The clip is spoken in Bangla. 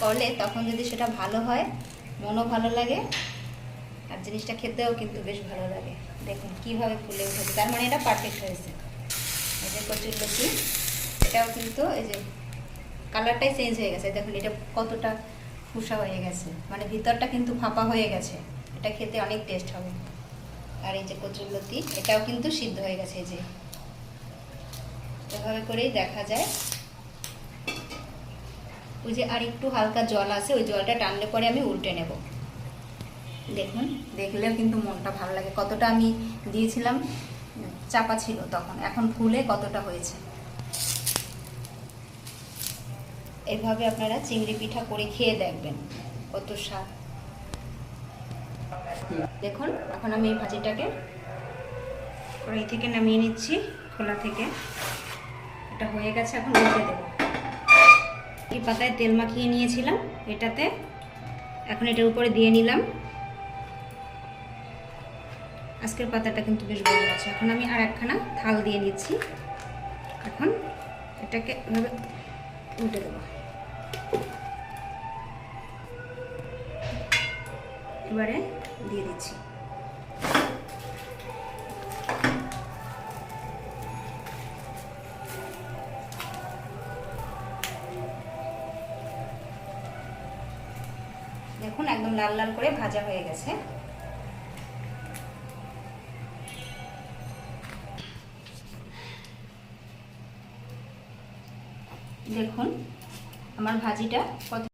করলে তখন যদি সেটা ভালো হয়, মনও ভালো লাগে, আর জিনিসটা খেতেও কিন্তু বেশ ভালো লাগে। দেখুন কীভাবে ফুলে উঠেছে, তার মানে এটা পারফেক্ট হয়েছে। এই যে কচুরলতি, এটাও কিন্তু এই যে কালারটাই চেঞ্জ হয়ে গেছে। দেখুন এটা কতটা ফুসা হয়ে গেছে, মানে ভিতরটা কিন্তু ফাঁপা হয়ে গেছে। এটা খেতে অনেক টেস্ট হবে। আর এই যে কচুরলতি, এটাও কিন্তু সিদ্ধ হয়ে গেছে। এই যে এভাবে করেই দেখা যায়। ওই যে আর একটু হালকা জল আছে, ওই জলটা টানলে পরে আমি উল্টে নেব। দেখুন, দেখলেও কিন্তু মনটা ভালো লাগে। কতটা আমি দিয়েছিলাম, চাপা ছিল তখন, এখন ফুলে কতটা হয়েছে। এভাবে আপনারা চিংড়ি পিঠা করে খেয়ে দেখবেন, কত স্বাদ। দেখুন এখন আমি এই ভাজিটাকে কড়াই থেকে নামিয়ে নিচ্ছি, খোলা থেকে। এটা হয়ে গেছে, এখন উল্টে দেবো। এই পাতায় তেল মাখিয়ে নিয়েছিলাম এটাতে, এখন এটার উপরে দিয়ে নিলাম। আজকের পাতাটা কিন্তু বেশ বড় আছে। এখন আমি আর একখানা থাল দিয়ে নিচ্ছি। এখন এটাকে এভাবে উল্টে দেবো। এবারে দিয়ে দিচ্ছি। দেখুন একদম লাল লাল করে ভাজা হয়ে গেছে। দেখুন আমার ভাজিটা কত